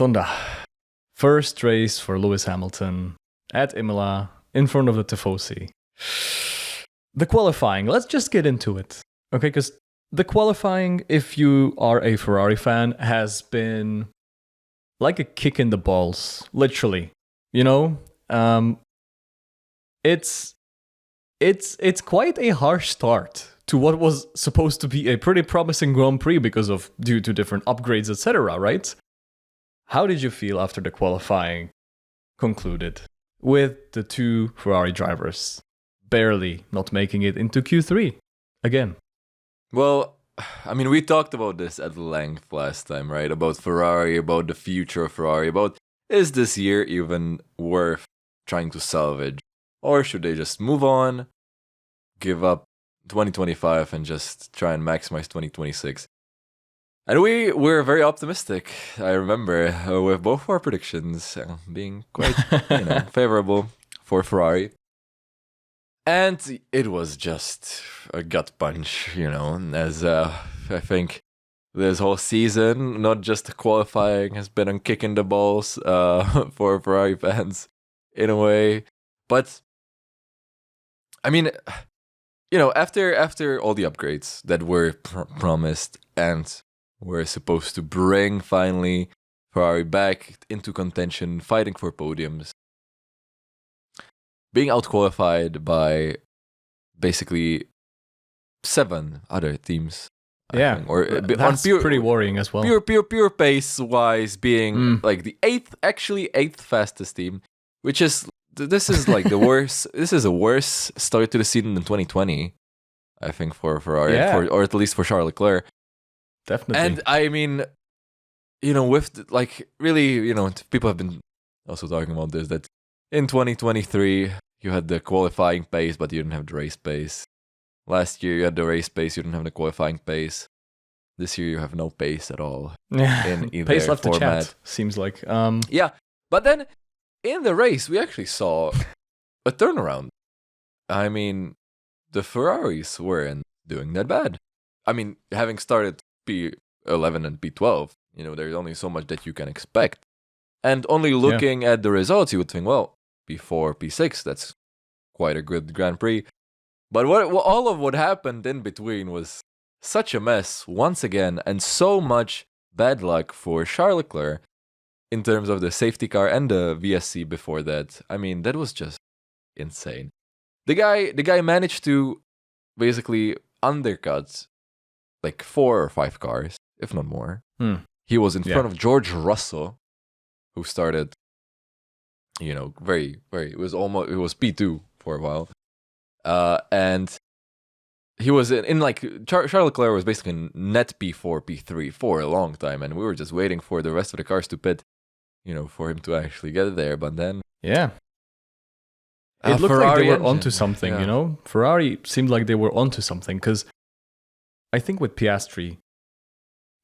Tonda. First race for Lewis Hamilton at Imola in front of the Tifosi. The qualifying, let's just get into it. Okay, because the qualifying, if you are a Ferrari fan, has been like a kick in the balls, literally. You know, it's quite a harsh start to what was supposed to be a pretty promising Grand Prix due to different upgrades, etc., right? How did you feel after the qualifying concluded with the two Ferrari drivers barely not making it into Q3 again? Well, I mean, we talked about this at length last time, right? About Ferrari, about the future of Ferrari, about is this year even worth trying to salvage? Or should they just move on, give up 2025 and just try and maximize 2026? And we were very optimistic, I remember, with both our predictions being quite favorable for Ferrari. And it was just a gut punch, as I think this whole season, not just qualifying, has been a kick in the balls for Ferrari fans in a way. But, I mean, after all the upgrades that were promised and were supposed to bring finally Ferrari back into contention, fighting for podiums, being outqualified by basically 7 other teams. I think, or that's pretty worrying as well. Pure pace wise, being like the eighth fastest team, which is this is like the worst. This is a worse start to the season than 2020, I think, for Ferrari, or at least for Charles Leclerc. Definitely. And I mean, with really, people have been also talking about this, that in 2023 you had the qualifying pace, but you didn't have the race pace. Last year you had the race pace, you didn't have the qualifying pace. This year you have no pace at all. In either pace left format. to chat, seems like. Yeah, but then in the race we actually saw a turnaround. I mean, the Ferraris weren't doing that bad. I mean, having started P11 and P12, there's only so much that you can expect. And only looking at the results, you would think, well, P4, P6, that's quite a good Grand Prix. But all of what happened in between was such a mess once again, and so much bad luck for Charles Leclerc in terms of the safety car and the VSC before that. I mean, that was just insane. The guy managed to basically undercut like 4 or 5 cars, if not more. He was in front of George Russell, who started, very, very. It was P2 for a while, and he was in Charles Leclerc was basically in net P4, P3 for a long time, and we were just waiting for the rest of the cars to pit, for him to actually get there. But then, it looked Ferrari like they were engine. onto something. Ferrari seemed like they were onto something, because I think with Piastri,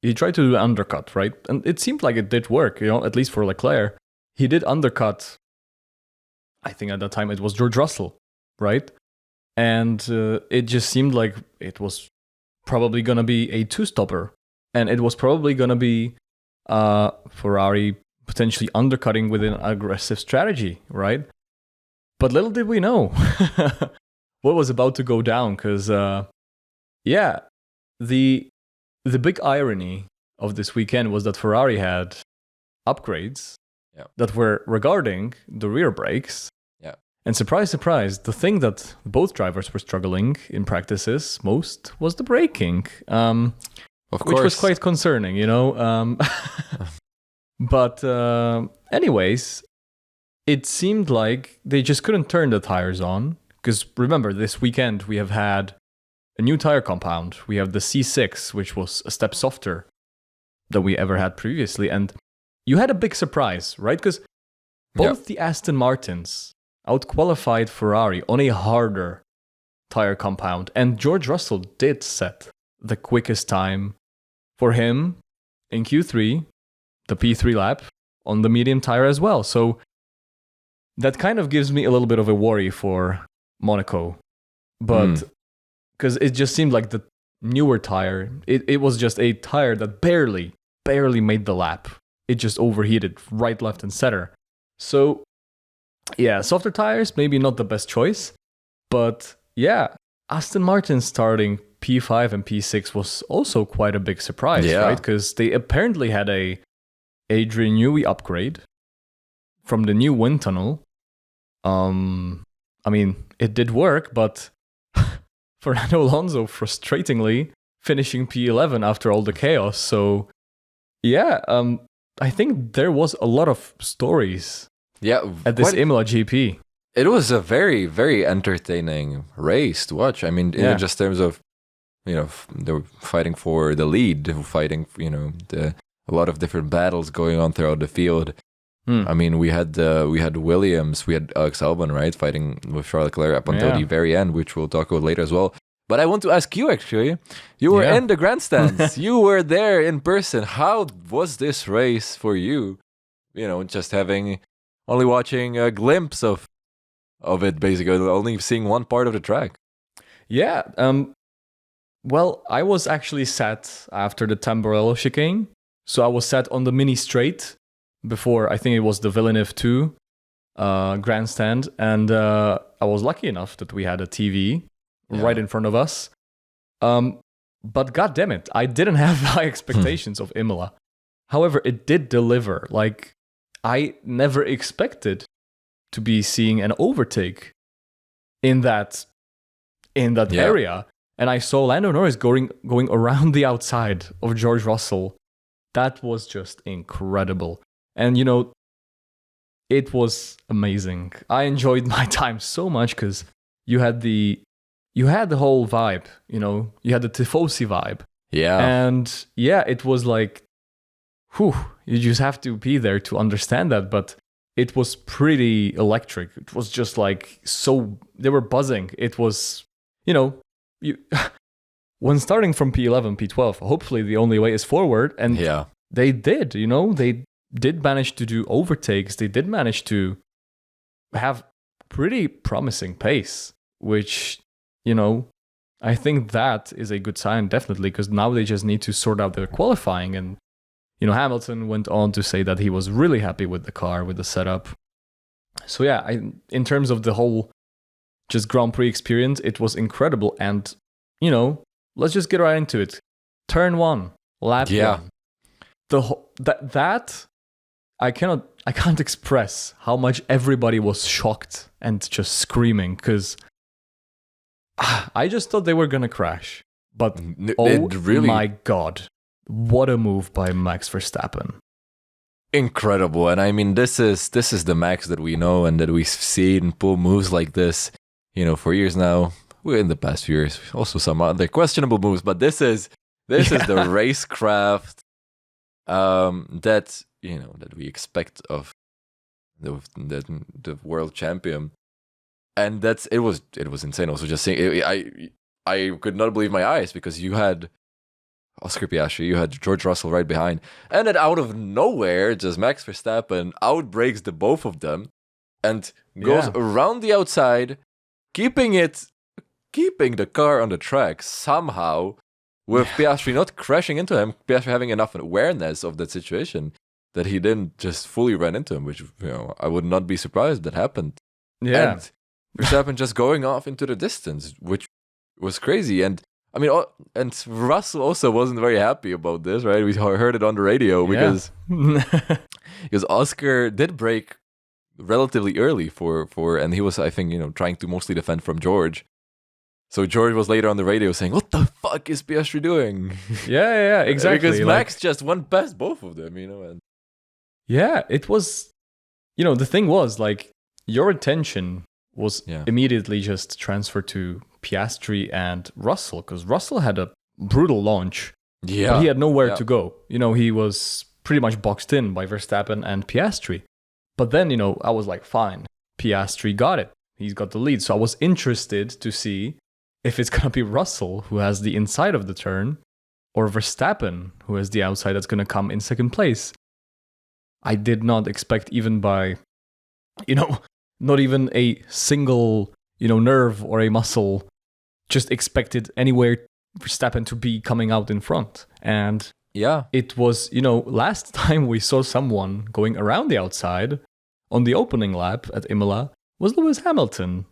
he tried to do an undercut, right? And it seemed like it did work, at least for Leclerc. He did undercut, I think at that time it was George Russell, right? And it just seemed like it was probably going to be a two-stopper. And it was probably going to be Ferrari potentially undercutting with an aggressive strategy, right? But little did we know what was about to go down, because, the big irony of this weekend was that Ferrari had upgrades that were regarding the rear brakes. Yeah. And surprise, surprise, the thing that both drivers were struggling in practices most was the braking. Of course. Which was quite concerning, But anyways, it seemed like they just couldn't turn the tires on. Because remember, this weekend we have had a new tire compound. We have the C6, which was a step softer than we ever had previously. And you had a big surprise, right? Because both the Aston Martins outqualified Ferrari on a harder tire compound. And George Russell did set the quickest time for him in Q3, the P3 lap, on the medium tire as well. So that kind of gives me a little bit of a worry for Monaco. But because it just seemed like the newer tire, it was just a tire that barely made the lap it just overheated right, left, and center. So, yeah, softer tires, maybe not the best choice. But yeah, Aston Martin starting P5 and P6 was also quite a big surprise, right? Because they apparently had a Adrian Newey upgrade from the new wind tunnel. I mean, it did work, but Fernando Alonso frustratingly finishing P11 after all the chaos. So yeah, I think there was a lot of stories at this Imola GP. It was a very, very entertaining race to watch. I mean, in just terms of, they were fighting for the lead, they were fighting, a lot of different battles going on throughout the field. I mean, we had Williams, we had Alex Albon, right, fighting with Charles Leclerc up until the very end, which we'll talk about later as well. But I want to ask you, actually, you were in the grandstands, you were there in person. How was this race for you? Just only watching a glimpse of it, basically, only seeing one part of the track. Yeah. Well, I was actually sat after the Tamburello chicane. So I was sat on the mini straight before, I think it was the Villeneuve 2 grandstand. And I was lucky enough that we had a TV right in front of us. But God damn it, I didn't have high expectations of Imola. However, it did deliver. Like, I never expected to be seeing an overtake in that area. And I saw Lando Norris going around the outside of George Russell. That was just incredible. And, it was amazing. I enjoyed my time so much because you had the whole vibe, you had the Tifosi vibe. Yeah. And yeah, it was like, you just have to be there to understand that. But it was pretty electric. It was just like, they were buzzing. It was, when starting from P11, P12, hopefully the only way is forward. And they did, they did manage to do overtakes. They did manage to have pretty promising pace, which, I think that is a good sign, definitely, because now they just need to sort out their qualifying. And, Hamilton went on to say that he was really happy with the car, with the setup. So yeah, in terms of the whole just Grand Prix experience, it was incredible. And, let's just get right into it. Turn 1, lap 1. That I can't express how much everybody was shocked and just screaming, because I just thought they were gonna crash. But my God, what a move by Max Verstappen! Incredible. And I mean, this is the Max that we know and that we've seen pull moves like this, for years now. We're in the past few years, also some other questionable moves, but this is the racecraft that we expect of the world champion. And it was insane. Also, just seeing I could not believe my eyes, because you had Oscar Piastri, you had George Russell right behind, and then out of nowhere, just Max Verstappen outbrakes the both of them and goes around the outside, keeping the car on the track somehow, with Piastri not crashing into him, Piastri having enough awareness of that situation that he didn't just fully run into him, which I would not be surprised that happened. Yeah. And Verstappen just going off into the distance, which was crazy. And I mean, and Russell also wasn't very happy about this, right? We heard it on the radio because Oscar did brake relatively early and he was, I think, trying to mostly defend from George. So George was later on the radio saying, "What the fuck is Piastri doing?" Yeah, exactly. Because Max just went past both of them, and yeah, it was, the thing was, like, your attention was immediately just transferred to Piastri and Russell, because Russell had a brutal launch. Yeah. But he had nowhere to go. He was pretty much boxed in by Verstappen and Piastri. But then, I was like, fine, Piastri got it. He's got the lead. So I was interested to see if it's going to be Russell who has the inside of the turn, or Verstappen who has the outside that's going to come in second place. I did not expect, even by, not even a single, nerve or a muscle, just expected anywhere Verstappen to be coming out in front. And Yeah. It was, last time we saw someone going around the outside on the opening lap at Imola was Lewis Hamilton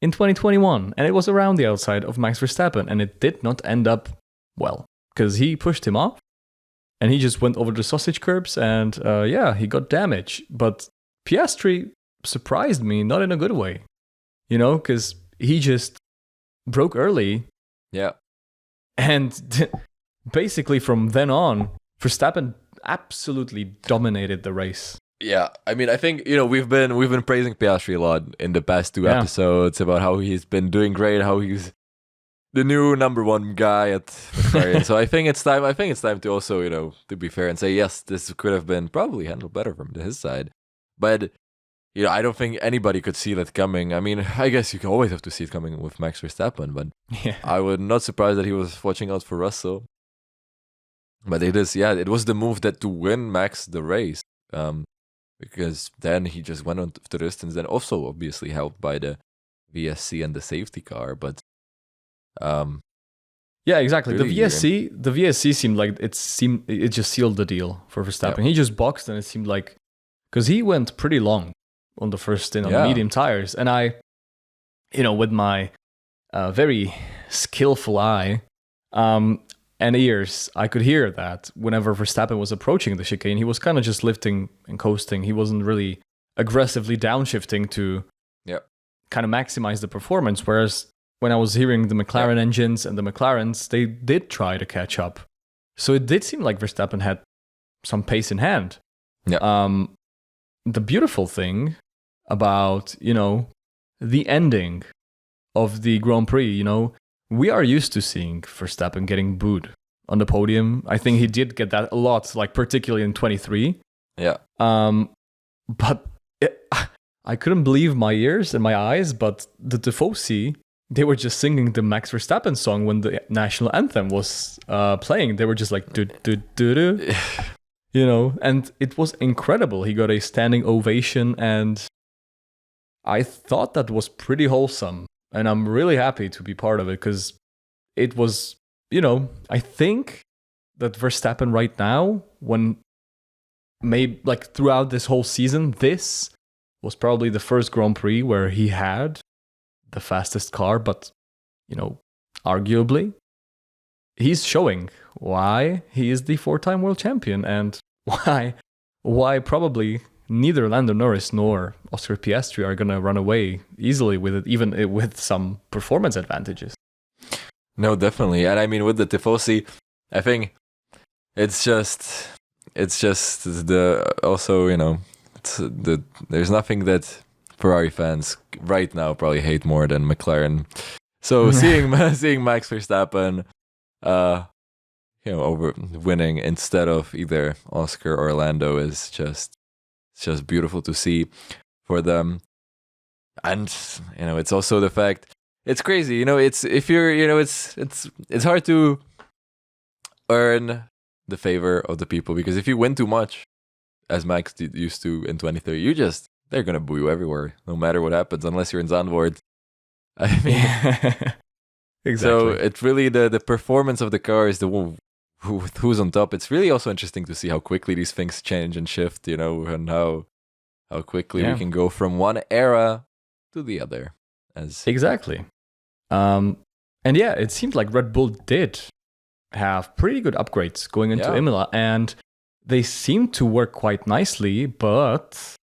in 2021. And it was around the outside of Max Verstappen. And it did not end up well because he pushed him off and he just went over the sausage curbs and he got damage. But Piastri surprised me, not in a good way, because he just broke early. Yeah. And basically from then on, Verstappen absolutely dominated the race. Yeah, I mean, I think we've been praising Piastri a lot in the past two episodes about how he's been doing great, how he's the new number one guy at McLaren. So I think it's time to also to be fair and say yes, this could have been probably handled better from his side, but I don't think anybody could see that coming. I mean, I guess you can always have to see it coming with Max Verstappen, but I would not surprised that he was watching out for Russell. But it was the move that to win Max the race. Because then he just went on to the distance, then also obviously helped by the VSC and the safety car. But yeah, exactly. Really, the VSC seemed like it just sealed the deal for Verstappen. Yeah. He just boxed, and it seemed like because he went pretty long on the first stint on the medium tires, and I, with my very skillful eye and ears, I could hear that whenever Verstappen was approaching the chicane, he was kind of just lifting and coasting. He wasn't really aggressively downshifting to kind of maximize the performance. Whereas when I was hearing the McLaren engines and the McLarens, they did try to catch up. So it did seem like Verstappen had some pace in hand. Yeah. The beautiful thing about, the ending of the Grand Prix, we are used to seeing Verstappen getting booed on the podium. I think he did get that a lot, like particularly in 23. Yeah. But I couldn't believe my ears and my eyes, but the Tifosi, they were just singing the Max Verstappen song when the national anthem was playing. They were just like, do, do, do, do. And it was incredible. He got a standing ovation, and I thought that was pretty wholesome. And I'm really happy to be part of it because it was, I think that Verstappen right now, when maybe like throughout this whole season, this was probably the first Grand Prix where he had the fastest car, but, arguably, he's showing why he is the 4-time world champion and why probably neither Lando Norris nor Oscar Piastri are going to run away easily with it, even with some performance advantages. No, definitely. And I mean, with the Tifosi, I think it's just there's nothing that Ferrari fans right now probably hate more than McLaren. So seeing Max Verstappen, over winning instead of either Oscar or Lando is just beautiful to see for them. And it's also the fact it's crazy, it's if you're it's hard to earn the favor of the people, because if you win too much, as Max used to in 23, they're gonna boo you everywhere, no matter what happens, unless you're in Zandvoort. I mean, exactly. So it's really the performance of the car is the who's on top. It's really also interesting to see how quickly these things change and shift, and how quickly we can go from one era to the other. Exactly. And it seemed like Red Bull did have pretty good upgrades going into Imola, and they seemed to work quite nicely, but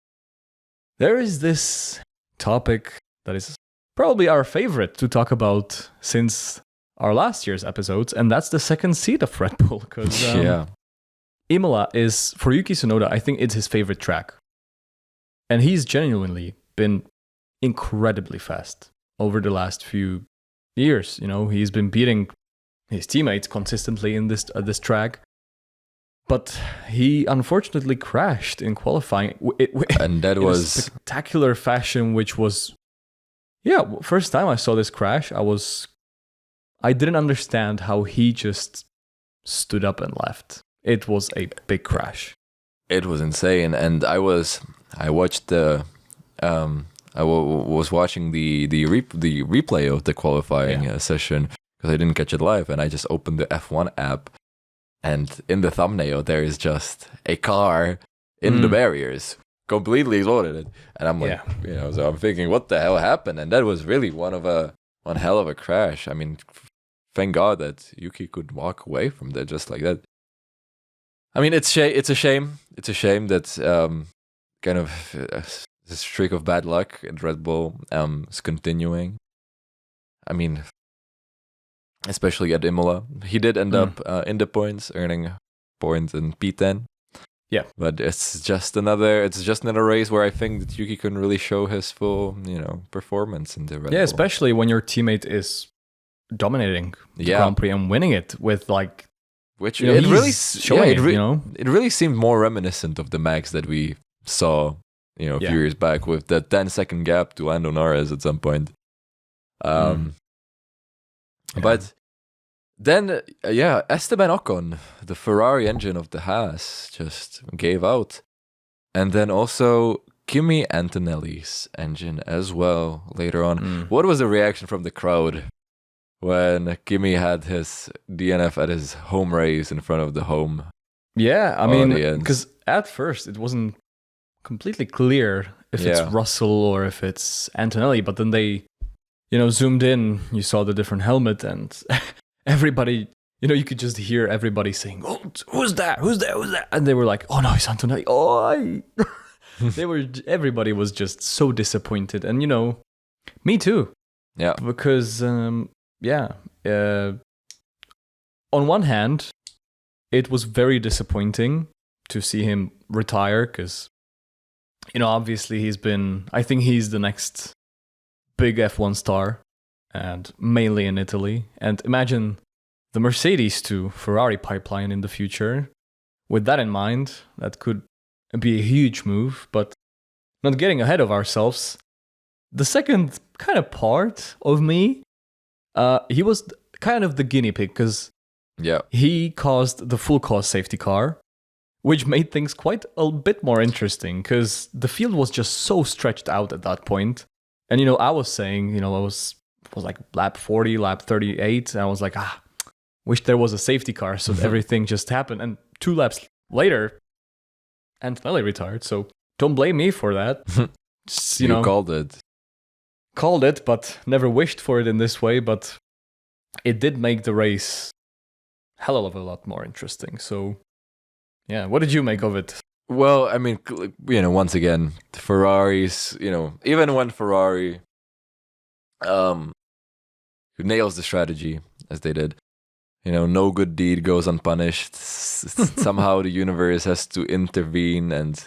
there is this topic that is probably our favorite to talk about since our last year's episodes, and that's the second seat of Red Bull, because Imola is, for Yuki Tsunoda, I think it's his favorite track. And he's genuinely been incredibly fast over the last few years. He's been beating his teammates consistently in this track. But he unfortunately crashed in qualifying. And that was a spectacular fashion, which was, first time I saw this crash, I didn't understand how he just stood up and left. It was a big crash. It was insane, and I was watching the replay of the qualifying session because I didn't catch it live, and I just opened the F1 app, And in the thumbnail, there is just a car in the barriers, completely exploded. And I'm like, so I'm thinking, what the hell happened? And that was really one hell of a crash. I mean, thank God that Yuki could walk away from that just like that. I mean, it's a shame. It's a shame that kind of the streak of bad luck at Red Bull is continuing. I mean, especially at Imola. He did end up in the points, earning points in P10. Yeah. But it's just another race where I think that Yuki couldn't really show his full, performance in the Red Bull. Especially when your teammate is dominating the Grand Prix and winning it with which it really showing it really seemed more reminiscent of the Max that we saw, a few years back with the 10-second gap to Lando Norris at some point. But then, Esteban Ocon, the Ferrari engine of the Haas, just gave out. And then also Kimi Antonelli's engine as well later on. What was the reaction from the crowd when Kimi had his DNF at his home race in front of the home? Yeah, I mean, because at first it wasn't completely clear if it's Russell or if it's Antonelli, but then they zoomed in, you saw the different helmet, and everybody, you could just hear everybody saying, "Oh, who's that? Who's that? Who's that?" And they were like, "Oh no, it's Antonelli." Everybody was just so disappointed, and me too. Yeah, because on one hand, it was very disappointing to see him retire because, obviously I think he's the next big F1 star, and mainly in Italy. And imagine the Mercedes to Ferrari pipeline in the future. With that in mind, that could be a huge move, but not getting ahead of ourselves. The second kind of part of me, he was kind of the guinea pig because he caused the full cause safety car, which made things quite a bit more interesting because the field was just so stretched out at that point. And, I was saying, I was like lap 40, lap 38. And I was like, wish there was a safety car so everything just happened. And 2 laps later, Antonelli retired. So don't blame me for that. Just, you called it. Called it, but never wished for it in this way. But it did make the race a hell of a lot more interesting. So, yeah, what did you make of it? Well, I mean, once again, the Ferraris, even when Ferrari nails the strategy, as they did, no good deed goes unpunished. Somehow the universe has to intervene and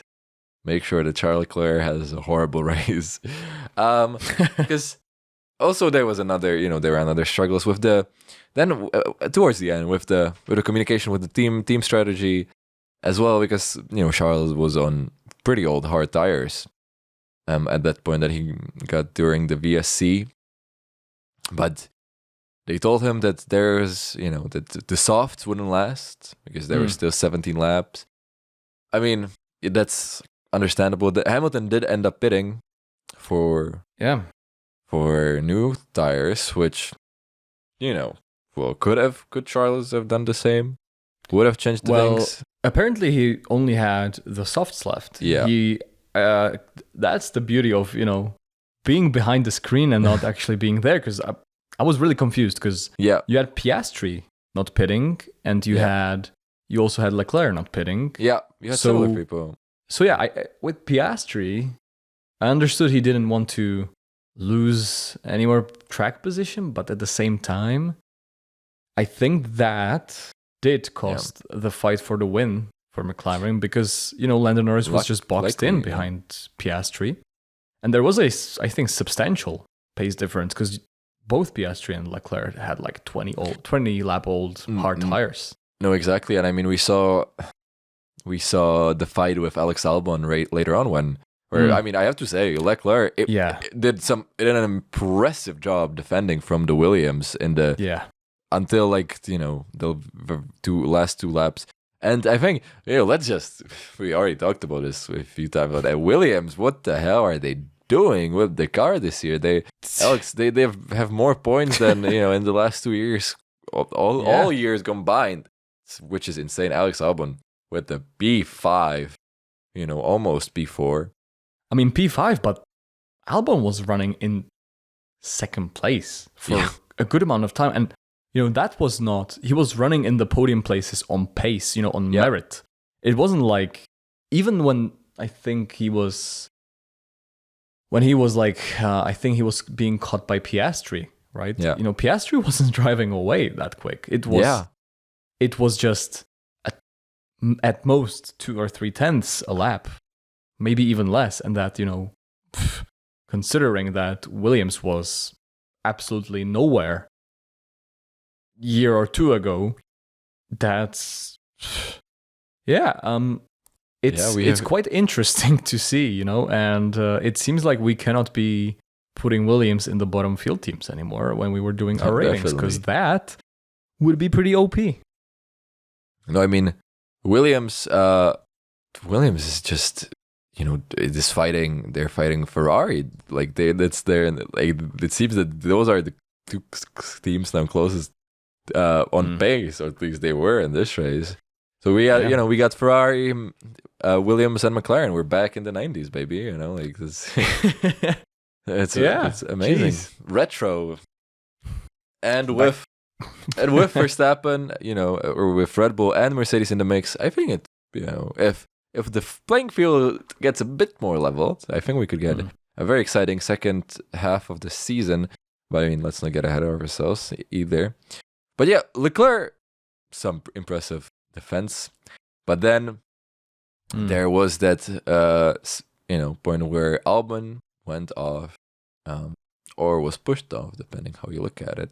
make sure that Charles Leclerc has a horrible race. Because also there was another, there were another struggles with towards the end, with the communication with the team strategy, as well, because Charles was on pretty old hard tires at that point that he got during the VSC, but they told him that there's that the softs wouldn't last because there were still 17 laps. I mean, that's understandable. That Hamilton did end up pitting for new tires, which could Charles have done the same? Would have changed the things. Apparently, he only had the softs left. Yeah. That's the beauty of, being behind the screen and not actually being there. Because I was really confused because you had Piastri not pitting and you also had Leclerc not pitting. Yeah, you had similar people. So with Piastri, I understood he didn't want to lose any more track position. But at the same time, I think that did cost the fight for the win for McLaren because, Lando Norris was just boxed in behind Piastri. And there was I think, substantial pace difference because both Piastri and Leclerc had like 20 lap old hard tires. No, exactly. And I mean, we saw the fight with Alex Albon later on I mean, I have to say, Leclerc did an impressive job defending from the Williams in the until the last 2 laps. And I think we already talked about this a few times, but Williams, what the hell are they doing with the car this year? They have more points than in the last 2 years, all years combined. which is insane. Alex Albon with the P5, almost P4. I mean, P5, but Albon was running in second place for a good amount of time. And, that was not, he was running in the podium places on pace, on merit. It wasn't like, even when I think he was like, I think he was being caught by Piastri, right? Yeah. Piastri wasn't driving away that quick. It was just at most 2 or 3 tenths a lap, maybe even less. And that, considering that Williams was absolutely nowhere year or two ago, that's it's quite interesting to see, and it seems like we cannot be putting Williams in the bottom field teams anymore when we were doing our ratings, because that would be pretty OP. No, I mean, Williams is just, they're fighting Ferrari. Like, that's there, and like, it seems that those are the 2 teams now closest on pace, or at least they were in this race. So we got, we got Ferrari, Williams, and McLaren. We're back in the 90s, baby. Like this. It's amazing. Jeez. Retro. And with Verstappen, or with Red Bull and Mercedes in the mix, I think it, if the playing field gets a bit more level, I think we could get a very exciting second half of the season. But I mean, let's not get ahead of ourselves either. But yeah, Leclerc, some impressive defense, but then there was that point where Albon went off, or was pushed off, depending how you look at it,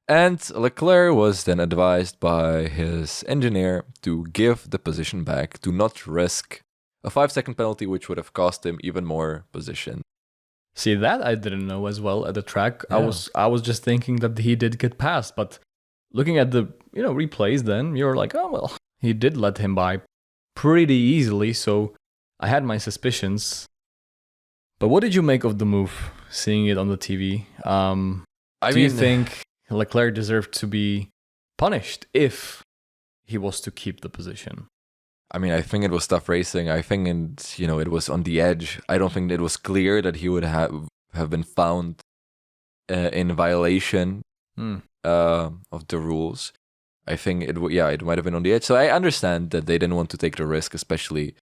and Leclerc was then advised by his engineer to give the position back, to not risk a 5-second penalty, which would have cost him even more position. See, that I didn't know as well at the track. Yeah. I was just thinking that he did get past, but looking at the replays, then you're like, oh well, he did let him by pretty easily. So I had my suspicions. But what did you make of the move? Seeing it on the TV, do you think Leclerc deserved to be punished if he was to keep the position? I mean, I think it was tough racing. I think, it was on the edge. I don't think it was clear that he would have been found in violation of the rules. I think it might have been on the edge. So I understand that they didn't want to take the risk, especially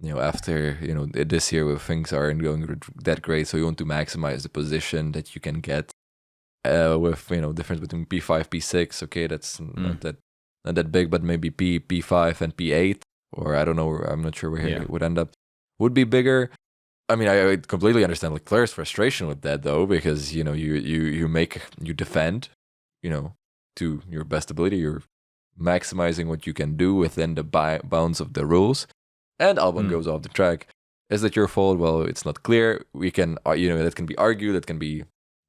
after this year where things aren't going that great. So you want to maximize the position that you can get with difference between P5, P6. Okay, that's not that big, but maybe P5 and P8, or I don't know. I'm not sure where it would end up. Would be bigger. I mean, I completely understand Leclerc's frustration with that, though, because you defend, to your best ability. You're maximizing what you can do within the bounds of the rules. And Albon goes off the track. Is that your fault? Well, it's not clear. We can, that can be argued, that can be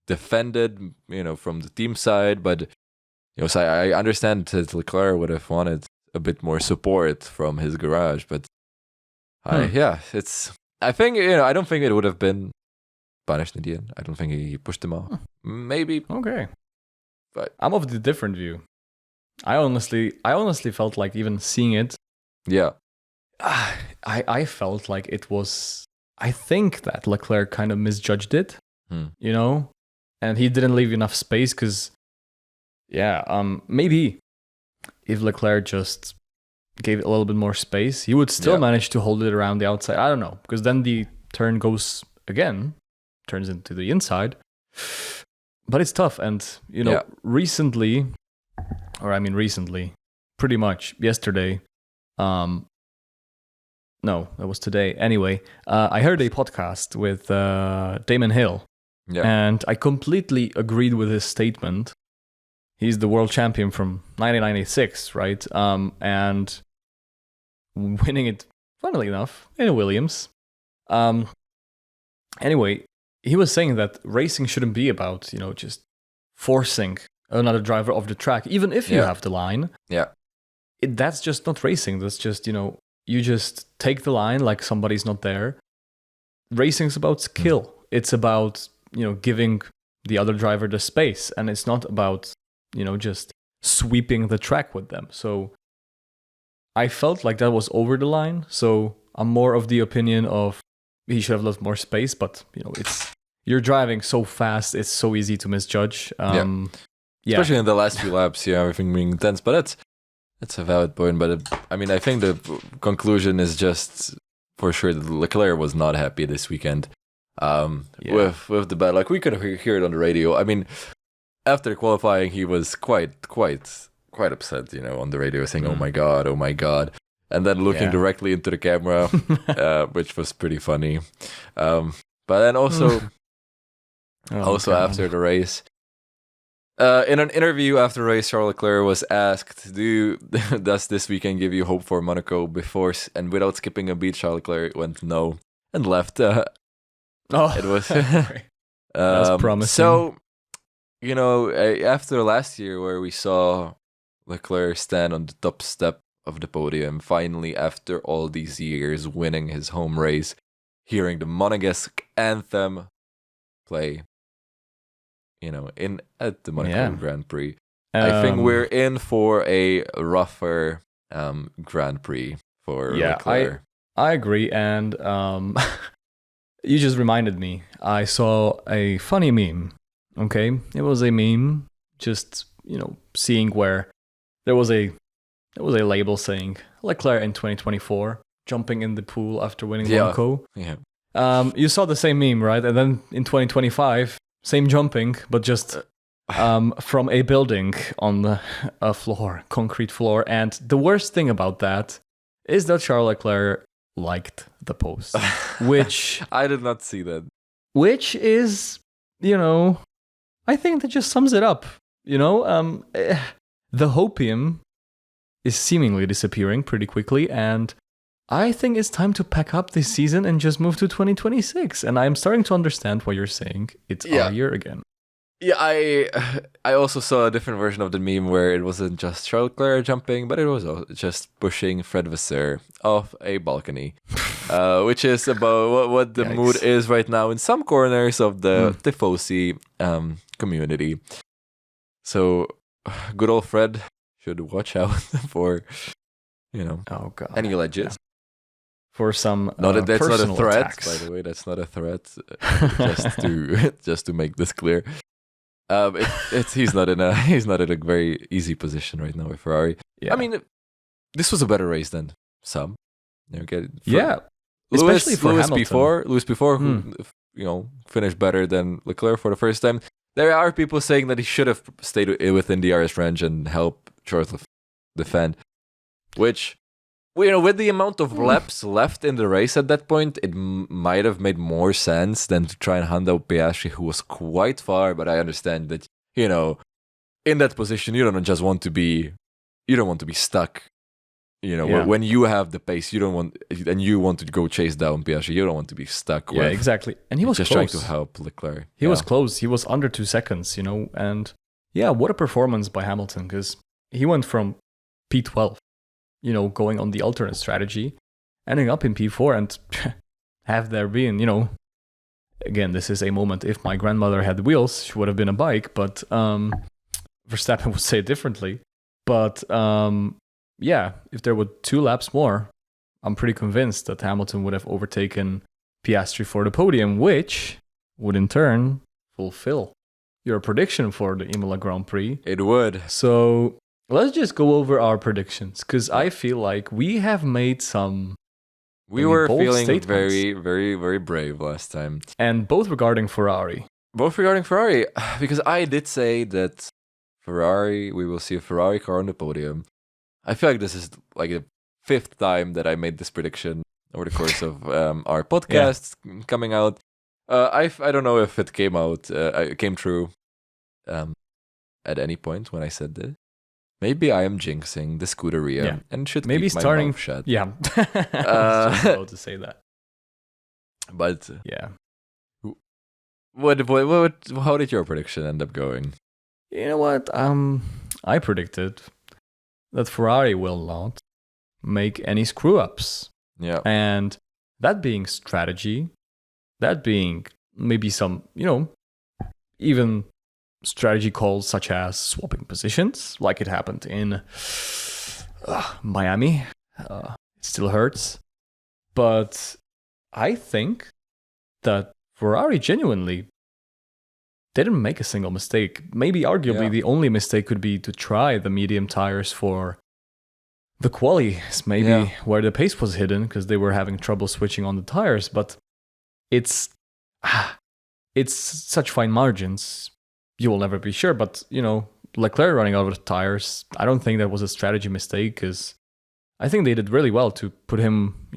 defended, from the team side. But, so I understand that Leclerc would have wanted a bit more support from his garage. But, I think, I don't think it would have been punished in the end. I don't think he pushed him off. Maybe. Okay. But I'm of the different view. I honestly felt like, even seeing it, I felt like it was, I think that Leclerc kind of misjudged it, and he didn't leave enough space because, maybe if Leclerc just gave it a little bit more space, he would still manage to hold it around the outside. I don't know, because then the turn turns into the inside. But it's tough, and recently, pretty much yesterday, no, that was today. Anyway, I heard a podcast with Damon Hill, and I completely agreed with his statement. He's the world champion from 1996, right? And winning it, funnily enough, in a Williams. Anyway, he was saying that racing shouldn't be about, just forcing another driver off the track, even if you have the line. Yeah. That's just not racing. That's just, you just take the line like somebody's not there. Racing's about skill. It's about, giving the other driver the space. And it's not about, just sweeping the track with them. So I felt like that was over the line. So I'm more of the opinion of he should have left more space. But you're driving so fast, it's so easy to misjudge. Especially in the last few laps, everything being intense. But that's a valid point. But I think the conclusion is just for sure that Leclerc was not happy this weekend. With the bad luck, we could hear it on the radio. I mean, after qualifying, he was quite upset, on the radio, saying, "Oh my god," and then looking directly into the camera, which was pretty funny. But then also after the race, in an interview after the race, Charles Leclerc was asked, "Does this weekend give you hope for Monaco?" And without skipping a beat, Charles Leclerc went no and left. It was that's promising. So, after last year where we saw Leclerc stand on the top step of the podium, finally after all these years winning his home race, hearing the Monegasque anthem play, at the Monaco Grand Prix, I think we're in for a rougher Grand Prix for Leclerc. I agree, and you just reminded me. I saw a funny meme. Okay, it was a meme. Just seeing where there was a label saying Leclerc in 2024 jumping in the pool after winning Monaco. Yeah. You saw the same meme, right? And then in 2025, same jumping, but just from a building on a floor, concrete floor. And the worst thing about that is that Charles Leclerc liked the post, which I did not see that. Which is, I think that just sums it up. The hopium is seemingly disappearing pretty quickly, and I think it's time to pack up this season and just move to 2026. And I'm starting to understand what you're saying. It's our year again. Yeah, I also saw a different version of the meme where it wasn't just Charles Leclerc jumping, but it was just pushing Fred Vasseur off a balcony, which is about what the mood is right now in some corners of the Tifosi community. So, good old Fred should watch out for, any alleges. Yeah. For some that's not a threat, attacks. By the way. That's not a threat. just to make this clear. He's not in a very easy position right now with Ferrari. Yeah. I mean, this was a better race than some. Especially for Hamilton. Lewis before, who finished better than Leclerc for the first time. There are people saying that he should have stayed within the DRS range and helped Charles defend, which, with the amount of laps left in the race at that point, it might have made more sense than to try and hand out Piastri, who was quite far. But I understand that, in that position, you don't want to be stuck. When you have the pace, you want to go chase down Piastri. You don't want to be stuck. Yeah, exactly. And he was just close. trying to help Leclerc. He was close. He was under 2 seconds. And what a performance by Hamilton, because he went from P12. Going on the alternate strategy, ending up in P4, and have there been, again, this is a moment. If my grandmother had wheels, she would have been a bike, but Verstappen would say it differently. But if there were 2 laps more, I'm pretty convinced that Hamilton would have overtaken Piastri for the podium, which would in turn fulfill your prediction for the Imola Grand Prix. It would. So let's just go over our predictions, because I feel like we have made some. We were feeling statements. very, very, very brave last time. And both regarding Ferrari. Because I did say that we will see a Ferrari car on the podium. I feel like this is like the 5th time that I made this prediction over the course of our podcasts coming out. I don't know if it came true at any point when I said this. Maybe I am jinxing the Scuderia and should keep my mouth shut. Yeah, I was just about to say that. But yeah, how did your prediction end up going? You know what? I predicted that Ferrari will not make any screw ups. Yeah, and that being strategy, that being maybe some even strategy calls such as swapping positions, like it happened in Miami It still hurts. But I think that Ferrari genuinely didn't make a single mistake. Maybe arguably the only mistake could be to try the medium tires for the qualies, maybe where the pace was hidden because they were having trouble switching on the tires. But it's such fine margins. You will never be sure. But, Leclerc running out of tires, I don't think that was a strategy mistake because I think they did really well to put him,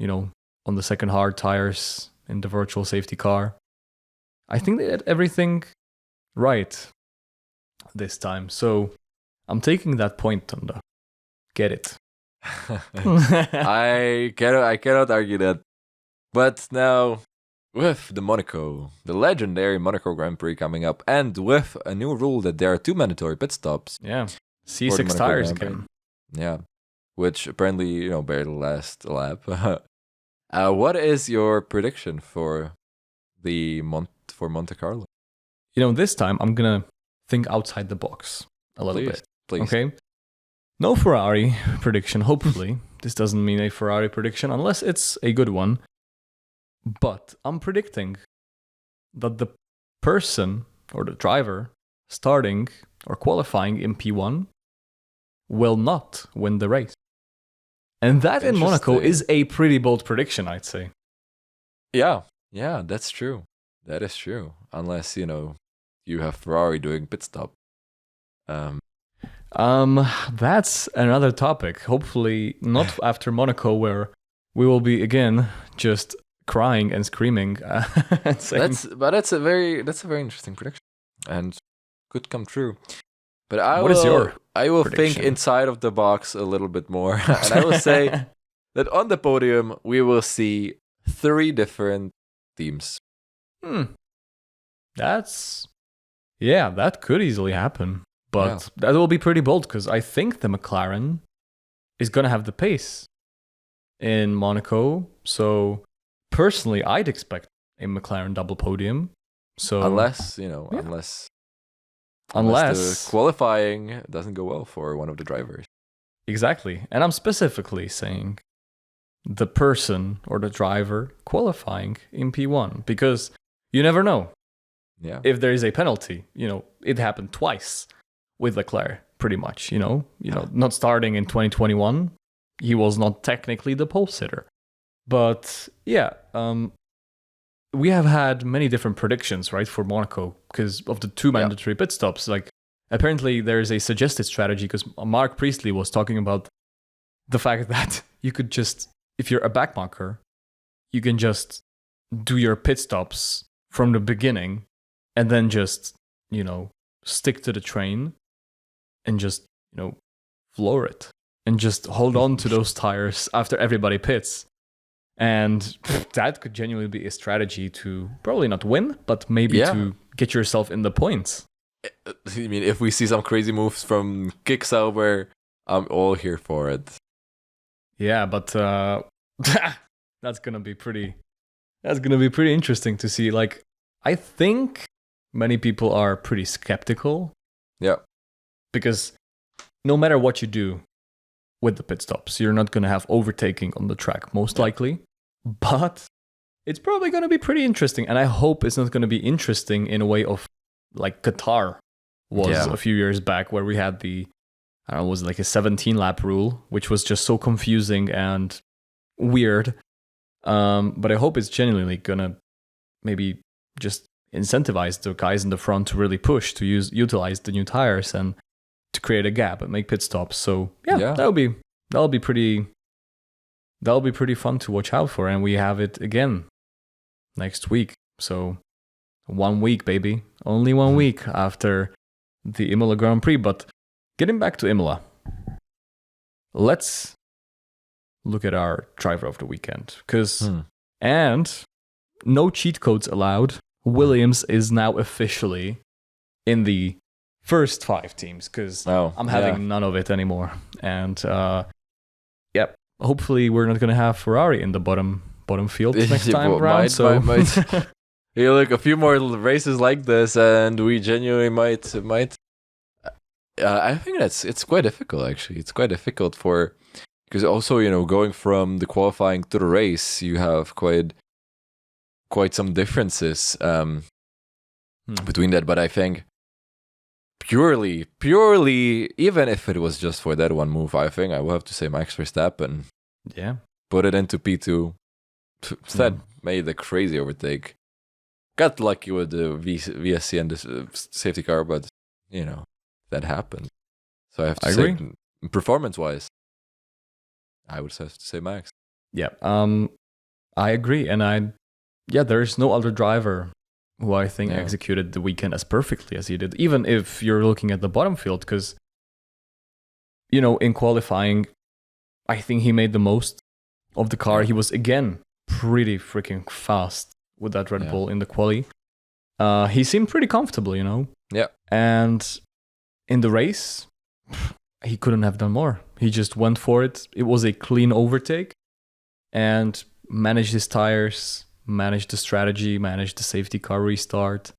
on the second hard tires in the virtual safety car. I think they did everything right this time. So I'm taking that point, Thunder. Get it. I cannot argue that. But now, with the legendary Monaco Grand Prix coming up, and with a new rule that there are 2 mandatory pit stops. Yeah, C6 tires again. Yeah, which apparently, barely last a lap. What is your prediction for Monte Carlo? This time I'm gonna think outside the box a little bit. Please. Okay. No Ferrari prediction, hopefully. This doesn't mean a Ferrari prediction unless it's a good one. But I'm predicting that the person or the driver starting or qualifying in P1 will not win the race. And that in Monaco is a pretty bold prediction, I'd say. Yeah, that's true. That is true. Unless, you have Ferrari doing pit stop. That's another topic. Hopefully not after Monaco, where we will be again just crying and screaming. That's a very interesting prediction and could come true. But I will think inside of the box a little bit more, and I will say that on the podium we will see 3 different teams. That could easily happen. But that will be pretty bold because I think the McLaren is going to have the pace in Monaco. So personally, I'd expect a McLaren double podium. So unless the qualifying doesn't go well for one of the drivers. Exactly. And I'm specifically saying the person or the driver qualifying in P1 because you never know. Yeah. If there is a penalty, it happened twice with Leclerc, pretty much, not starting in 2021. He was not technically the pole sitter. But we have had many different predictions, right, for Monaco because of the 2 mandatory pit stops. Like, apparently there is a suggested strategy because Mark Priestley was talking about the fact that you could just, if you're a backmarker, you can just do your pit stops from the beginning and then just, stick to the train and just, floor it and just hold on to those tires after everybody pits. And that could genuinely be a strategy to probably not win, but maybe to get yourself in the points. I mean, if we see some crazy moves from Kicksauber, I'm all here for it. Yeah, but that's gonna be pretty interesting to see. Like, I think many people are pretty skeptical. Yeah. Because no matter what you do with the pit stops, you're not gonna have overtaking on the track, most likely. But it's probably gonna be pretty interesting. And I hope it's not gonna be interesting in a way of like Qatar was a few years back, where we had was like a 17 lap rule, which was just so confusing and weird. But I hope it's genuinely gonna maybe just incentivize the guys in the front to really push to utilize the new tires and to create a gap and make pit stops. So that'll be pretty fun to watch out for. And we have it again next week. So 1 week, baby, only 1 week after the Imola Grand Prix. But getting back to Imola, let's look at our driver of the weekend. And no cheat codes allowed. Williams is now officially in the first 5 teams because I'm having none of it anymore. And hopefully we're not going to have Ferrari in the bottom field next time around. Look, a few more races like this, and we genuinely might. I think it's quite difficult, actually. It's quite difficult for because also, going from the qualifying to the race, you have quite some differences between that. But I think purely, even if it was just for that one move, I think I will have to say Max Verstappen. Yeah. Put it into P2. That made a crazy overtake. Got lucky with the VSC and the safety car, but, that happened. So I have to say, performance-wise, I would have to say Max. Yeah, I agree. And there's no other driver who I think executed the weekend as perfectly as he did, even if you're looking at the bottom field, because, in qualifying, I think he made the most of the car. He was, again, pretty freaking fast with that Red Bull in the quali. He seemed pretty comfortable, Yeah. And in the race, he couldn't have done more. He just went for it. It was a clean overtake and managed his tires, managed the strategy, managed the safety car restart.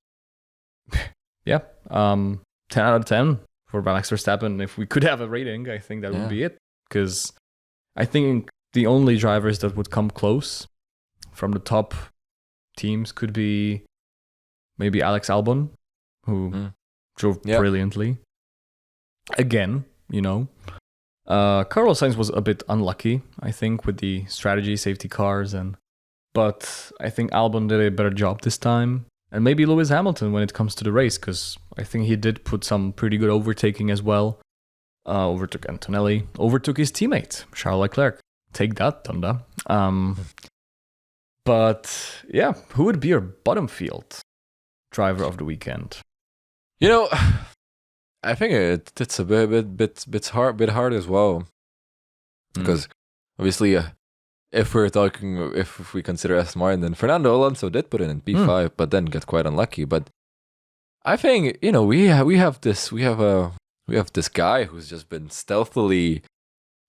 10 out of 10 for Max Verstappen. If we could have a rating, I think that would be it. Because I think the only drivers that would come close from the top teams could be maybe Alex Albon, who drove brilliantly. Again, Carlos Sainz was a bit unlucky, I think, with the strategy, safety cars, but I think Albon did a better job this time. And maybe Lewis Hamilton when it comes to the race, because I think he did put some pretty good overtaking as well. Overtook Antonelli, overtook his teammate, Charles Leclerc. Take that, Thunder. But yeah, who would be your bottom field driver of the weekend? I think it's a bit hard as well, because obviously, if we consider Aston Martin, then Fernando Alonso did put it in P5, but then got quite unlucky. But I think we have this guy who's just been stealthily,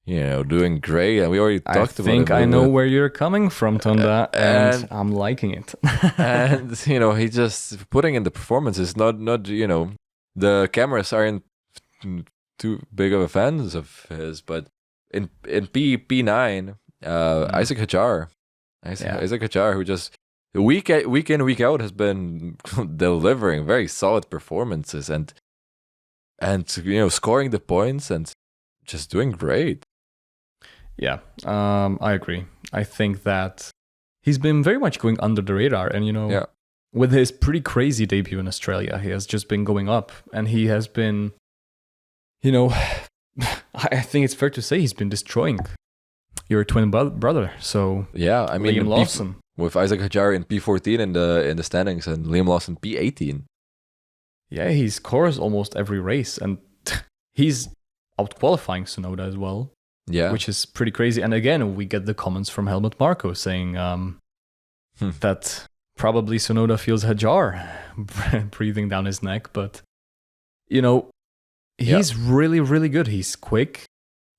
doing great, and we already talked about it. I think I know where you're coming from, Tonda, and I'm liking it. And he just putting in the performances. Not the cameras aren't too big of a fans of his, but in P9, Isaac Hadjar, who just week in week out has been delivering very solid performances and scoring the points and just doing great. Yeah, I agree. I think that he's been very much going under the radar, and with his pretty crazy debut in Australia, he has just been going up, and he has been, I think it's fair to say he's been destroying your twin brother. So yeah, I mean, Liam Lawson with Isaac Hadjar in P14 in the standings and Liam Lawson P18. Yeah, he scores almost every race, and he's out qualifying Tsunoda as well. Yeah, which is pretty crazy. And again, we get the comments from Helmut Marko saying that probably Tsunoda feels Hadjar breathing down his neck. But, he's really, really good. He's quick.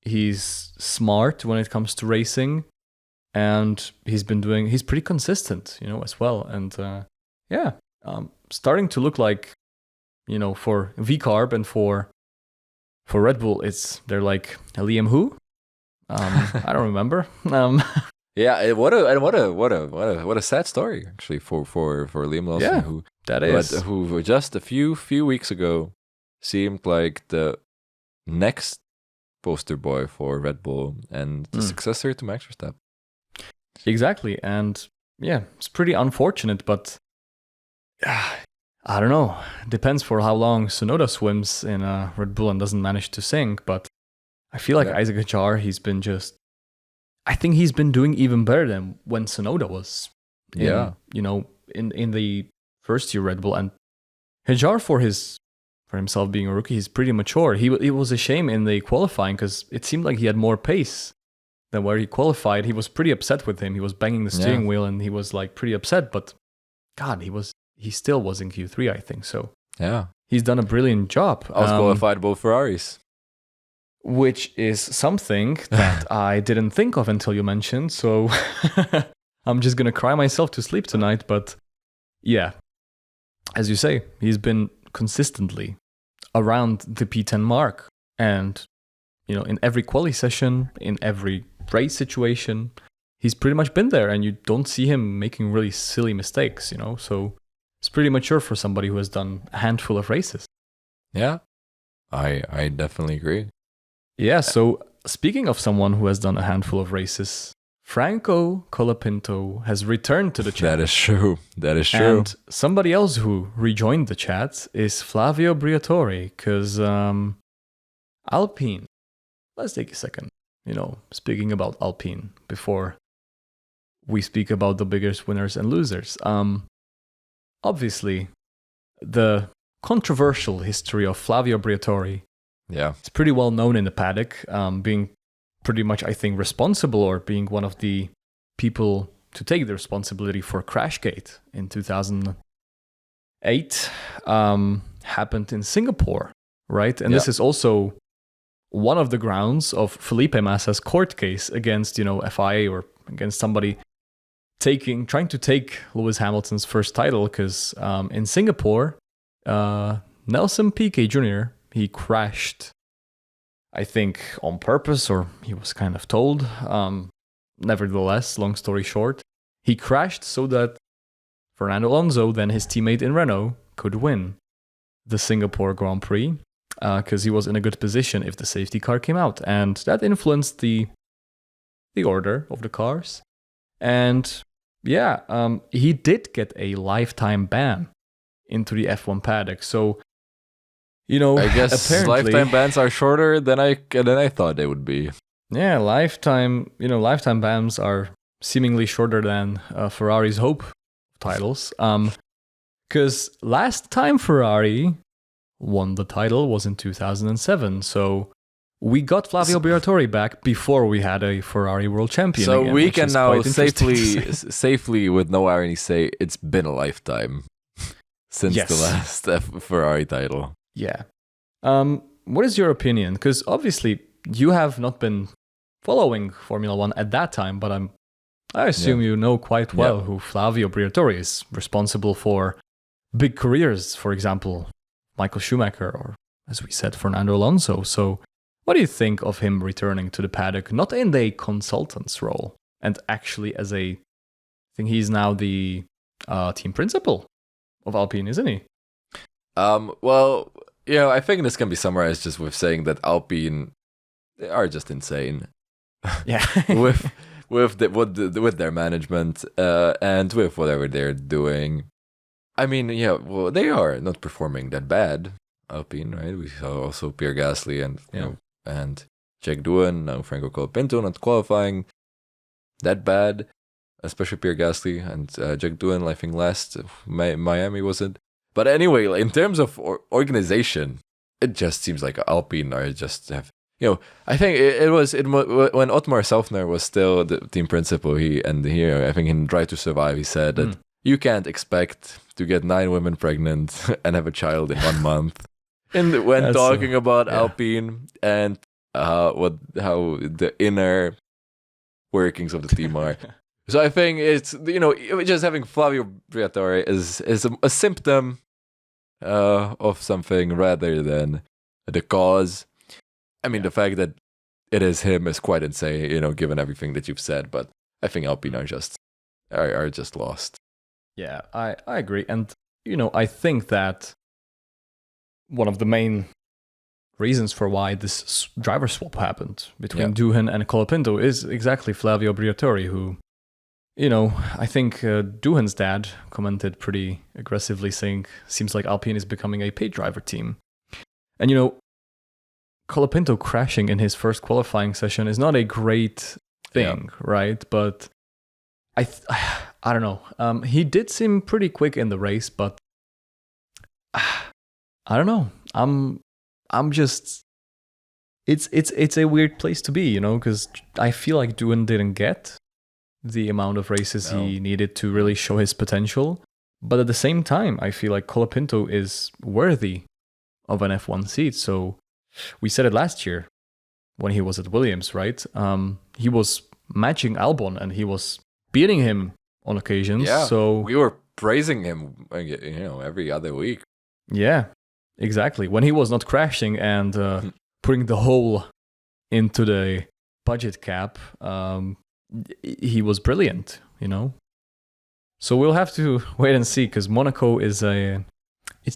He's smart when it comes to racing. And he's pretty consistent, as well. And starting to look like, for V-Carb and for Red Bull, they're like Liam who? I don't remember. Yeah, what a sad story actually for Liam Lawson, who just a few weeks ago seemed like the next poster boy for Red Bull and the successor to Max Verstappen. Exactly, and it's pretty unfortunate, but I don't know. Depends for how long Tsunoda swims in Red Bull and doesn't manage to sink, but I feel like Isaac Hadjar, I think he's been doing even better than when Tsunoda was in the first year Red Bull. And Hadjar, for himself being a rookie, he's pretty mature. It was a shame in the qualifying because it seemed like he had more pace than where he qualified. He was pretty upset with him. He was banging the steering wheel and he was like pretty upset, but God, he still was in Q3, I think. So he's done a brilliant job. I was qualified both Ferraris. Which is something that I didn't think of until you mentioned. So I'm just going to cry myself to sleep tonight. But yeah, as you say, he's been consistently around the P10 mark. And in every quali session, in every race situation, he's pretty much been there, and you don't see him making really silly mistakes, So it's pretty mature for somebody who has done a handful of races. Yeah, I definitely agree. Yeah, so speaking of someone who has done a handful of races, Franco Colapinto has returned to the chat. That is true. And somebody else who rejoined the chat is Flavio Briatore, because Alpine. Let's take a second, speaking about Alpine before we speak about the biggest winners and losers. Obviously, the controversial history of Flavio Briatore. Yeah, it's pretty well known in the paddock, being pretty much, I think, responsible, or being one of the people to take the responsibility for Crashgate in 2008. Happened in Singapore, right? And this is also one of the grounds of Felipe Massa's court case against, FIA, or against somebody trying to take Lewis Hamilton's first title, because in Singapore, Nelson Piquet Jr., he crashed, I think, on purpose, or he was kind of told. Nevertheless, long story short, he crashed so that Fernando Alonso, then his teammate in Renault, could win the Singapore Grand Prix, because he was in a good position if the safety car came out. And that influenced the order of the cars. And he did get a lifetime ban into the F1 paddock. So, I guess lifetime bans are shorter than I thought they would be. Yeah, lifetime bans are seemingly shorter than Ferrari's hope titles. Because last time Ferrari won the title was in 2007. So we got Flavio Briatore back before we had a Ferrari world champion. So again, we can now safely, with no irony, say it's been a lifetime since the last Ferrari title. Yeah. What is your opinion? Because obviously you have not been following Formula One at that time, but I assume you know quite well who Flavio Briatore is, responsible for big careers, for example, Michael Schumacher, or as we said, Fernando Alonso. So what do you think of him returning to the paddock, not in the consultant's role, and actually as I think he's now the team principal of Alpine, isn't he? Well, I think this can be summarized just with saying that Alpine, they are just insane. Yeah. with their management and with whatever they're doing. I mean, they are not performing that bad, Alpine, right? We saw also Pierre Gasly and Jack Doohan, now Franco Colapinto not qualifying that bad, especially Pierre Gasly and Jack Doohan, I think last Miami, was it? But anyway, in terms of organization, it just seems like Alpine are just have. I think it was when Otmar Selfner was still the team principal. I think in Drive to Survive, he said that you can't expect to get 9 women pregnant and have a child in 1 month. And when talking about Alpine and how the inner workings of the team are. So I think it's, just having Flavio Briatore is a symptom of something rather than the cause. I mean, the fact that it is him is quite insane, given everything that you've said. But I think Alpine are just lost. Yeah, I agree. And, I think that one of the main reasons for why this driver swap happened between Doohan and Colapinto is exactly Flavio Briatore, who, I think Doohan's dad commented pretty aggressively saying, seems like Alpine is becoming a paid driver team. And, Colapinto crashing in his first qualifying session is not a great thing, right? But I don't know. He did seem pretty quick in the race, but I don't know. I'm just. It's a weird place to be, because I feel like Doohan didn't get the amount of races he needed to really show his potential. But at the same time, I feel like Colapinto is worthy of an F1 seat. So we said it last year when he was at Williams, right? He was matching Albon and he was beating him on occasions. Yeah, so we were praising him, every other week. Yeah, exactly. When he was not crashing and putting the whole into the budget cap, he was brilliant, So we'll have to wait and see, because Monaco it's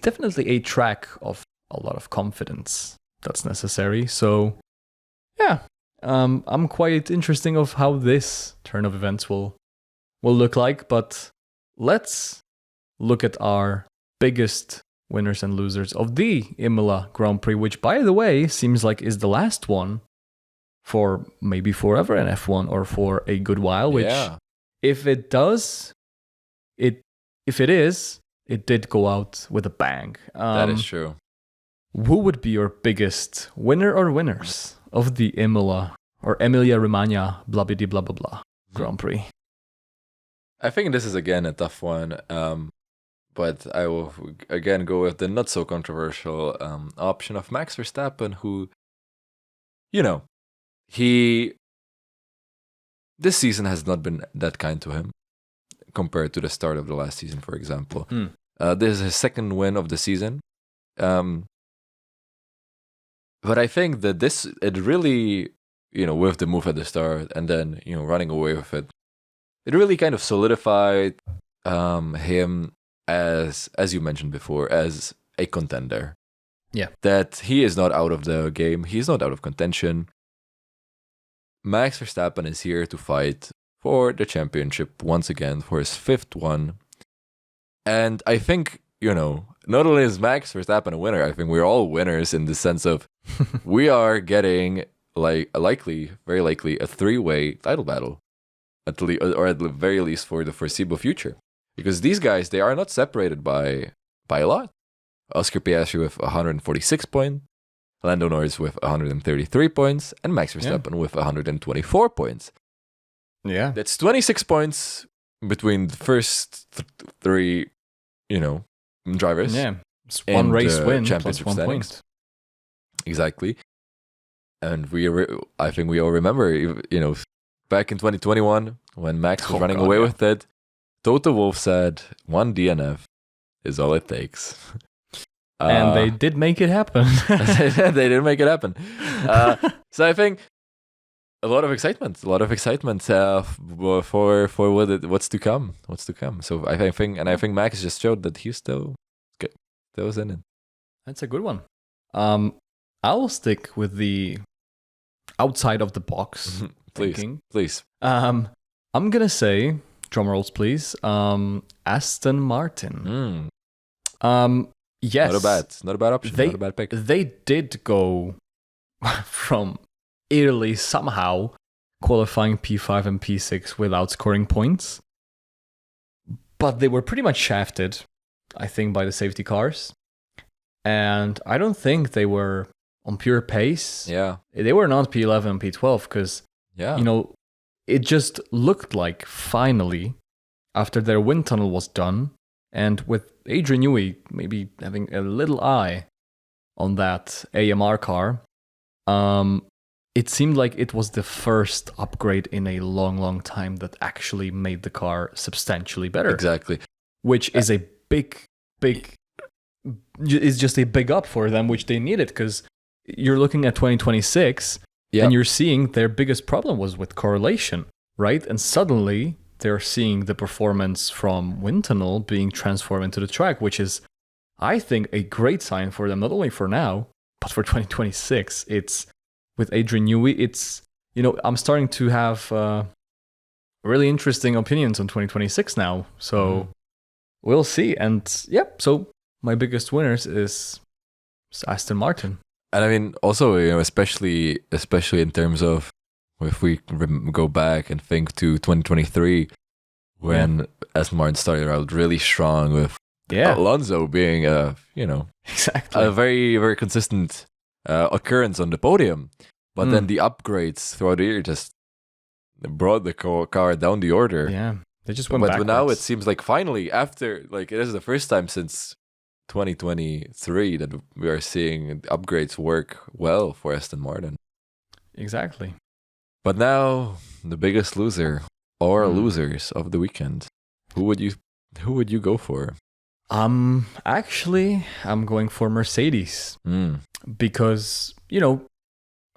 definitely a track of a lot of confidence that's necessary. So yeah, I'm quite interesting of how this turn of events will look like. But let's look at our biggest winners and losers of the Imola Grand Prix, which, by the way, seems like is the last one for maybe forever in F1 or for a good while. Which, if it does, if it is, it did go out with a bang. That is true. Who would be your biggest winner or winners of the Imola or Emilia Romagna blah blah blah blah blah Grand Prix? I think this is again a tough one, but I will again go with the not so controversial option of Max Verstappen, who, this season has not been that kind to him compared to the start of the last season, for example. This is his second win of the season. But I think that it really, with the move at the start and then, running away with it, it really kind of solidified him as you mentioned before, as a contender. Yeah. That he is not out of the game. He's not out of contention. Max Verstappen is here to fight for the championship once again, for his fifth one. And I think, not only is Max Verstappen a winner, I think we're all winners in the sense of we are getting very likely a three-way title battle, at the very least for the foreseeable future. Because these guys, they are not separated by a lot. Oscar Piastri with 146 points, Lando Norris with 133 points, and Max Verstappen with 124 points. Yeah. That's 26 points between the first three, drivers. Yeah. It's one race win plus 1 point. Exactly. And I think we all remember, back in 2021, when Max was running away with it, Toto Wolff said, 1 DNF is all it takes. And they did make it happen. They did make it happen. So I think a lot of excitement for what's to come. So I think Max just showed that he's still in it. That's a good one. I'll stick with the outside of the box thinking. Please. I'm gonna say, drum rolls please, Aston Martin. Yes. Not a bad option. Not a bad pick. They did go from Italy somehow qualifying P5 and P6 without scoring points. But they were pretty much shafted, I think, by the safety cars. And I don't think they were on pure pace. Yeah. They were not P11 and P12 because, it just looked like finally, after their wind tunnel was done, and with Adrian Newey maybe having a little eye on that AMR car, it seemed like it was the first upgrade in a long, long time that actually made the car substantially better. Exactly. Which is a is just a big up for them, which they needed, because you're looking at 2026 and you're seeing their biggest problem was with correlation, right? And suddenly they're seeing the performance from wind tunnel being transformed into the track, which is, I think, a great sign for them, not only for now, but for 2026. It's with Adrian Newey, it's, I'm starting to have really interesting opinions on 2026 now. So we'll see. And so my biggest winners is Aston Martin. And I mean, also, especially in terms of, if we go back and think to 2023, when Aston Martin started out really strong with Alonso being exactly a very, very consistent occurrence on the podium. But then the upgrades throughout the year just brought the car down the order. Yeah, they just went backwards. But now it seems like finally, after, it is the first time since 2023 that we are seeing upgrades work well for Aston Martin. Exactly. But now, the biggest loser or losers of the weekend. Who would you go for? Actually, I'm going for Mercedes. Because,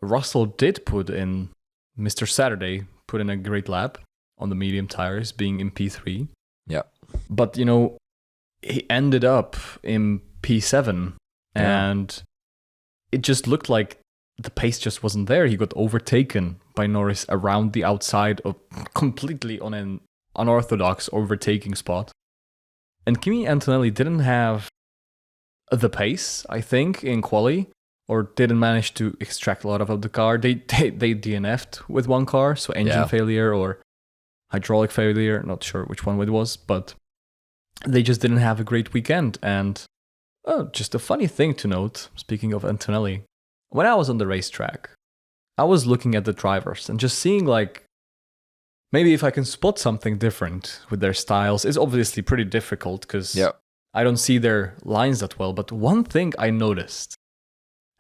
Russell did put in, Mr. Saturday put in a great lap on the medium tires, being in P3. Yeah. But, he ended up in P7, and it just looked like the pace just wasn't there. He got overtaken by Norris around the outside of completely on an unorthodox overtaking spot. And Kimi Antonelli didn't have the pace, I think, in quali, or didn't manage to extract a lot of the car. They DNF'd with one car, so engine failure or hydraulic failure, not sure which one it was, but they just didn't have a great weekend. And just a funny thing to note, speaking of Antonelli, when I was on the racetrack, I was looking at the drivers and just seeing like, maybe if I can spot something different with their styles. It's obviously pretty difficult because I don't see their lines that well. But one thing I noticed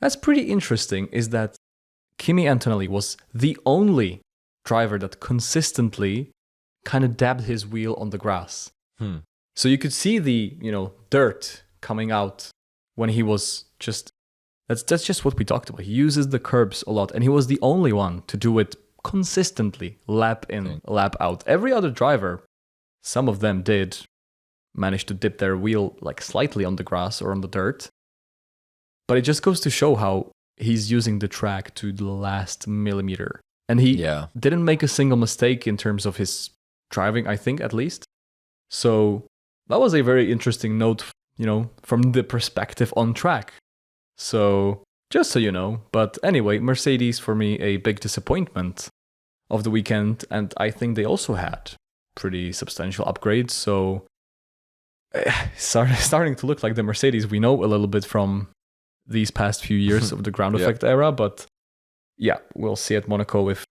that's pretty interesting is that Kimi Antonelli was the only driver that consistently kind of dabbed his wheel on the grass. So you could see the, dirt coming out when he was just, that's just what we talked about. He uses the curbs a lot, and he was the only one to do it consistently, lap in, lap out. Every other driver, some of them did manage to dip their wheel like slightly on the grass or on the dirt. But it just goes to show how he's using the track to the last millimeter. And he didn't make a single mistake in terms of his driving, I think, at least. So that was a very interesting note, from the perspective on track. So just so you know. But anyway, Mercedes, for me, a big disappointment of the weekend. And I think they also had pretty substantial upgrades. So starting to look like the Mercedes we know a little bit from these past few years of the ground effect era. But yeah, we'll see at Monaco if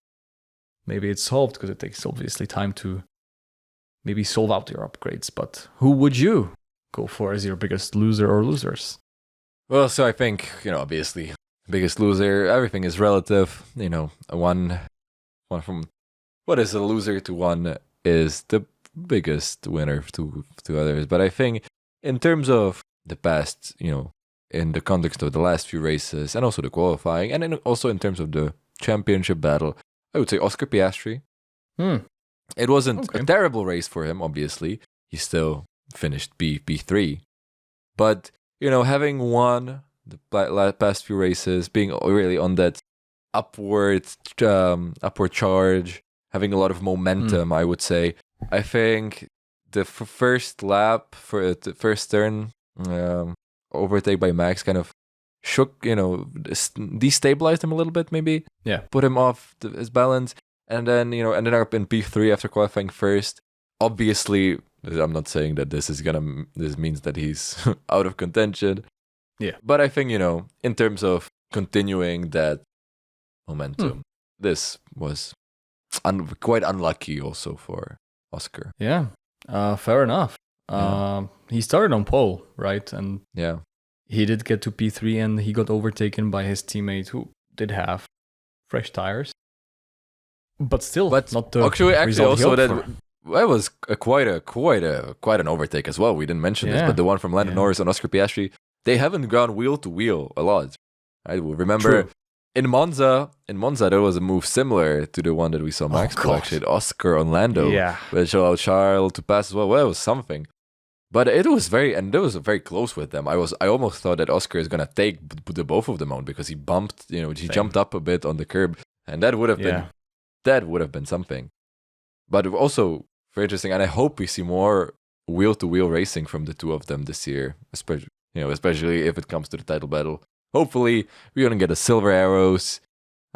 maybe it's solved, because it takes obviously time to maybe solve out your upgrades. But who would you go for as your biggest loser or losers? Well, so I think, obviously, biggest loser, everything is relative. One from what is a loser to one is the biggest winner to others. But I think in terms of the past, in the context of the last few races and also the qualifying, and then also in terms of the championship battle, I would say Oscar Piastri. It wasn't a terrible race for him, obviously. He still finished P3. But, having won the past few races, being really on that upward charge, having a lot of momentum, I would say. I think the first lap for the first turn, overtake by Max kind of shook, destabilized him a little bit, maybe. Yeah. Put him off his balance. And then, ended up in P3 after qualifying first. Obviously, I'm not saying that this means that he's out of contention. Yeah. But I think, in terms of continuing that momentum, this was quite unlucky also for Oscar. Yeah, fair enough. He started on pole, right? And he did get to P3, and he got overtaken by his teammate who did have fresh tires. But still, not the actually also that was quite an overtake as well. We didn't mention this, but the one from Lando Norris and Oscar Piastri, they haven't gone wheel to wheel a lot. I remember in Monza, there was a move similar to the one that we saw Max pull, actually, Oscar on Lando, which allowed Charles to pass as well. Well, it was something. But it was very close with them. I almost thought that Oscar is gonna take the both of them out, because he bumped, he jumped up a bit on the curb, and that would have been something. But also very interesting, and I hope we see more wheel-to-wheel racing from the two of them this year, especially if it comes to the title battle. Hopefully, we're going to get a silver arrows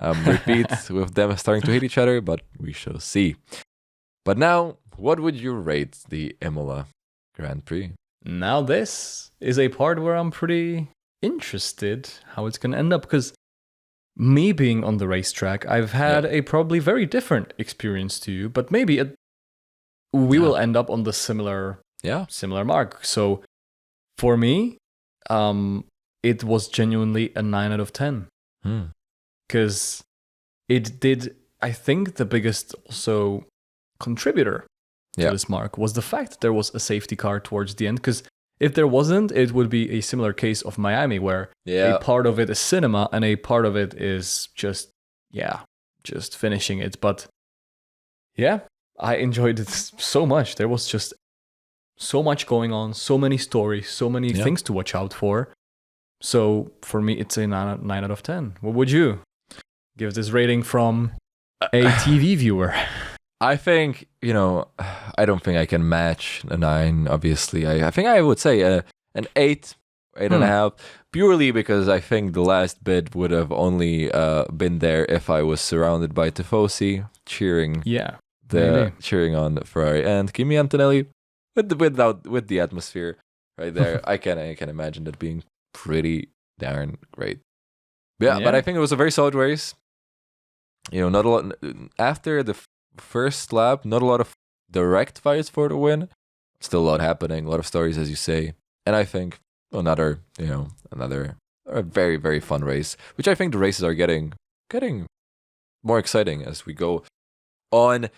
repeat with them starting to hit each other, but we shall see. But now, what would you rate the Imola Grand Prix? Now this is a part where I'm pretty interested how it's going to end up, because me being on the racetrack, I've had a probably very different experience to you, but maybe we will end up on the similar mark. So for me, it was genuinely a 9 out of 10. Because it did, I think the biggest also contributor to this mark was the fact that there was a safety car towards the end, because if there wasn't, it would be a similar case of Miami, where Yeah. a part of it is cinema and a part of it is just finishing it. But yeah, I enjoyed it so much. There was just so much going on, so many stories, so many things to watch out for. So for me, it's a 9 out of 10. What would you give this rating from a TV viewer? I think, I don't think I can match a 9, obviously. I think I would say an 8, 8.5, purely because I think the last bit would have only been there if I was surrounded by Tifosi cheering cheering on Ferrari and Kimi Antonelli with the atmosphere right there. I can imagine that being pretty darn great. But I think it was a very solid race. Not a lot after the first lap, not a lot of direct fights for the win. Still a lot happening, a lot of stories, as you say. And I think another a very, very fun race, which I think the races are getting more exciting as we go on.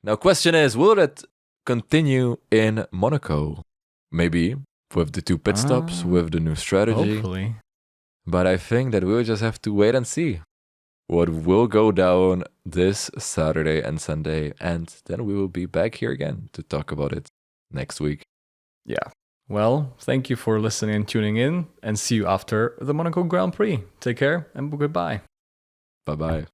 Now, question is, will it continue in Monaco? Maybe with the 2 pit stops, with the new strategy. Hopefully. But I think that we'll just have to wait and see what will go down this Saturday and Sunday, and then we will be back here again to talk about it next week. Yeah. Well, thank you for listening and tuning in, and see you after the Monaco Grand Prix. Take care and goodbye. Bye-bye.